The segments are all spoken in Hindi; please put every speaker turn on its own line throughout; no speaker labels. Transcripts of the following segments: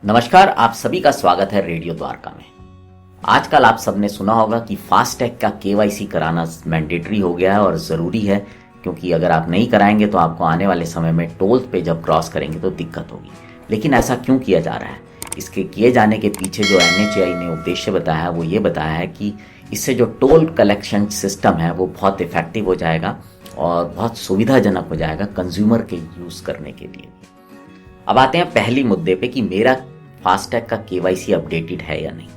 नमस्कार, आप सभी का स्वागत है रेडियो द्वारका में। आजकल आप सबने सुना होगा कि फास्टैग का केवाईसी कराना मैंडेटरी हो गया है और ज़रूरी है, क्योंकि अगर आप नहीं कराएंगे तो आपको आने वाले समय में टोल पे जब क्रॉस करेंगे तो दिक्कत होगी। लेकिन ऐसा क्यों किया जा रहा है? इसके किए जाने के पीछे जो NHAI ने उद्देश्य बताया है वो ये बताया है कि इससे जो टोल कलेक्शन सिस्टम है वो बहुत इफेक्टिव हो जाएगा और बहुत सुविधाजनक हो जाएगा कंज्यूमर के यूज़ करने के लिए। अब आते हैं पहली मुद्दे पे कि मेरा फास्टैग का केवाईसी अपडेटेड है या नहीं।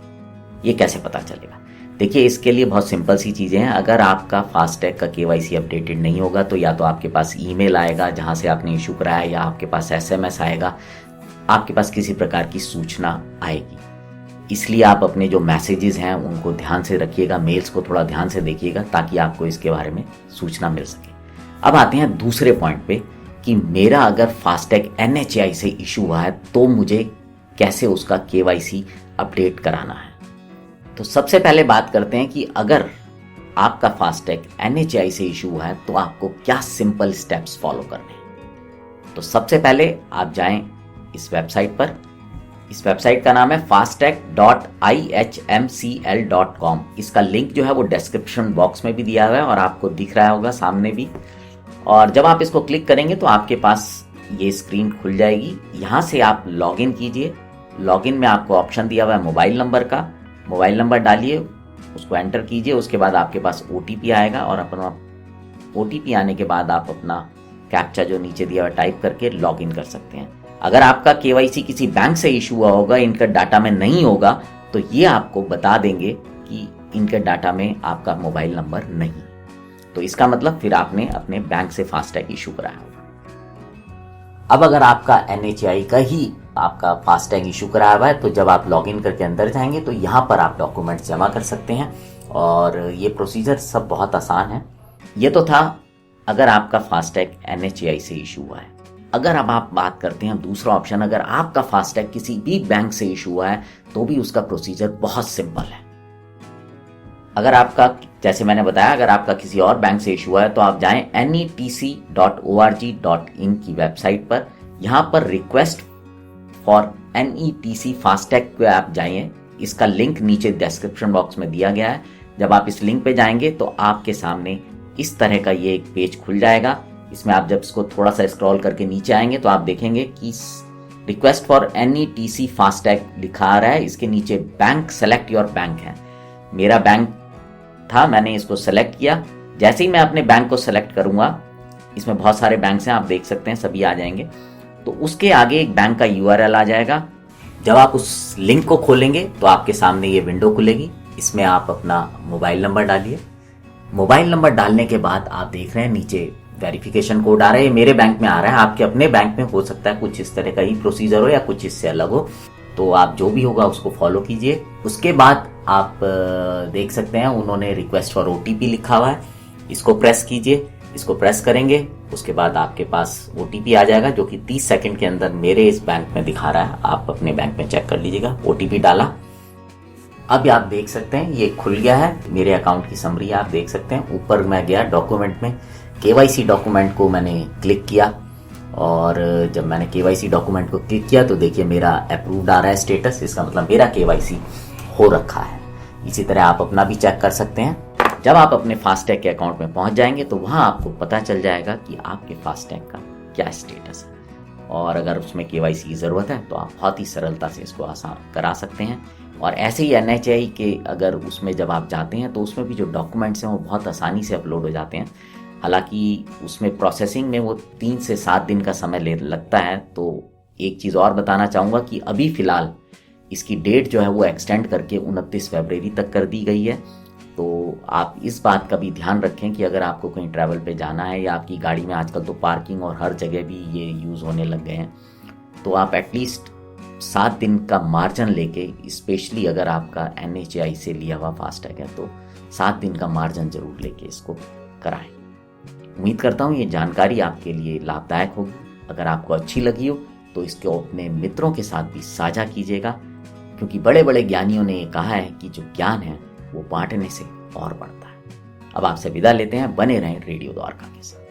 ये कैसे पता चलेगा? देखिए, इसके लिए बहुत सिंपल सी चीज़ें हैं। अगर आपका फास्टैग का केवाईसी अपडेटेड नहीं होगा तो या तो आपके पास ईमेल आएगा जहां से आपने इशू कराया, या आपके पास SMS आएगा, आपके पास किसी प्रकार की सूचना आएगी। इसलिए आप अपने जो मैसेजेस हैं उनको ध्यान से रखिएगा, मेल्स को थोड़ा ध्यान से देखिएगा ताकि आपको इसके बारे में सूचना मिल सके। अब आते हैं दूसरे पॉइंट पे कि मेरा अगर फास्टैग NHAI से इशू हुआ है तो मुझे कैसे उसका केवाईसी अपडेट कराना है। तो सबसे पहले बात करते हैं कि अगर आपका फास्टैग NHAI से इशू हुआ है तो आपको क्या सिंपल स्टेप्स फॉलो करने हैं। तो सबसे पहले आप जाएं इस वेबसाइट पर। इस वेबसाइट का नाम है fastag.ihmcl.com। इसका लिंक जो है वो डिस्क्रिप्शन बॉक्स में भी दिया हुआ है और आपको दिख रहा होगा सामने भी। और जब आप इसको क्लिक करेंगे तो आपके पास ये स्क्रीन खुल जाएगी। यहाँ से आप लॉगिन कीजिए। लॉगिन में आपको ऑप्शन दिया हुआ है मोबाइल नंबर का। मोबाइल नंबर डालिए, उसको एंटर कीजिए। उसके बाद आपके पास OTP आएगा और अपना OTP आने के बाद आप अपना कैप्चा जो नीचे दिया हुआ टाइप करके लॉगिन कर सकते हैं। अगर आपका केवाईसी किसी बैंक से इशू हुआ होगा, इनका डाटा में नहीं होगा, तो ये आपको बता देंगे कि इनके डाटा में आपका मोबाइल नंबर नहीं। तो इसका मतलब फिर आपने अपने बैंक से फास्टैग इशू कराया होगा। अब अगर आपका NHAI का ही आपका फास्टैग इशू कराया हुआ है तो जब आप लॉगिन करके अंदर जाएंगे तो यहाँ पर आप डॉक्यूमेंट्स जमा कर सकते हैं और ये प्रोसीजर सब बहुत आसान है। ये तो था अगर आपका फास्टैग NHAI से इशू हुआ है। अगर अब आप बात करते हैं दूसरा ऑप्शन, अगर आपका फास्टैग किसी भी बैंक से इशू हुआ है तो भी उसका प्रोसीजर बहुत सिंपल है। अगर आपका, जैसे मैंने बताया, अगर आपका किसी और बैंक से इशू हुआ है तो आप जाएं netc.org.in की वेबसाइट पर। यहाँ पर रिक्वेस्ट फॉर NETC फास्टैग पे आप जाइए। इसका लिंक नीचे डिस्क्रिप्शन बॉक्स में दिया गया है। जब आप इस लिंक पे जाएंगे तो आपके सामने इस तरह का ये एक पेज खुल जाएगा। इसमें आप जब इसको थोड़ा सा स्क्रॉल करके नीचे आएंगे तो आप देखेंगे कि रिक्वेस्ट फॉर NETC फास्टैग लिखा आ रहा है। इसके नीचे बैंक सेलेक्ट योर बैंक है। मेरा बैंक था, मैंने इसको सेलेक्ट किया। जैसे ही मैं अपने बैंक को सेलेक्ट करूंगा, इसमें बहुत सारे बैंक्स हैं, आप देख सकते हैं, सभी आ जाएंगे। तो उसके आगे एक बैंक का URL आ जाएगा। जब आप उस लिंक को खोलेंगे तो आपके सामने ये विंडो खुलेगी। इसमें आप अपना मोबाइल नंबर डालिए। मोबाइल नंबर डालने के बाद आप देख रहे हैं नीचे वेरिफिकेशन कोड आ रहा है। मेरे बैंक में आ रहा है, आपके अपने बैंक में हो सकता है कुछ इस तरह का ही प्रोसीजर हो या कुछ इससे अलग हो। तो आप जो भी होगा उसको फॉलो कीजिए। उसके बाद आप देख सकते हैं उन्होंने रिक्वेस्ट फॉर OTP लिखा हुआ है। इसको प्रेस कीजिए। इसको प्रेस करेंगे, उसके बाद आपके पास OTP आ जाएगा जो कि 30 सेकंड के अंदर मेरे इस बैंक में दिखा रहा है। आप अपने बैंक में चेक कर लीजिएगा। OTP डाला। अब आप देख सकते हैं ये खुल गया है। मेरे अकाउंट की समरी आप देख सकते हैं। ऊपर मैं गया डॉक्यूमेंट में, KYC डॉक्यूमेंट को मैंने क्लिक किया और जब मैंने KYC डॉक्यूमेंट को क्लिक किया तो देखिए मेरा अप्रूव्ड आ रहा है स्टेटस। इसका मतलब मेरा KYC हो रखा है। इसी तरह आप अपना भी चेक कर सकते हैं। जब आप अपने फास्टैग के अकाउंट में पहुंच जाएंगे तो वहां आपको पता चल जाएगा कि आपके फास्टैग का क्या स्टेटस है, और अगर उसमें KYC की ज़रूरत है तो आप बहुत ही सरलता से इसको आसान करा सकते हैं। और ऐसे ही NHAI के अगर उसमें जब आप जाते हैं तो उसमें भी जो डॉक्यूमेंट्स हैं वो बहुत आसानी से अपलोड हो जाते हैं। हालांकि उसमें प्रोसेसिंग में वो 3 से 7 दिन का समय लगता है। तो एक चीज़ और बताना चाहूँगा कि अभी फ़िलहाल इसकी डेट जो है वो एक्सटेंड करके 29 फरवरी तक कर दी गई है। तो आप इस बात का भी ध्यान रखें कि अगर आपको कहीं ट्रैवल पे जाना है या आपकी गाड़ी में आजकल तो पार्किंग और हर जगह भी ये यूज़ होने लग गए हैं, तो आप एटलीस्ट 7 दिन का मार्जिन लेके, स्पेशली अगर आपका NHAI से लिया हुआ फास्टैग है तो 7 दिन का मार्जिन जरूर लेके इसको कराएं। उम्मीद करता हूँ ये जानकारी आपके लिए लाभदायक होगी। अगर आपको अच्छी लगी हो तो इसको अपने मित्रों के साथ भी साझा कीजिएगा, क्योंकि बड़े बड़े ज्ञानियों ने कहा है कि जो ज्ञान है वो बांटने से और बढ़ता है। अब आपसे विदा लेते हैं। बने रहें रेडियो द्वारका के साथ।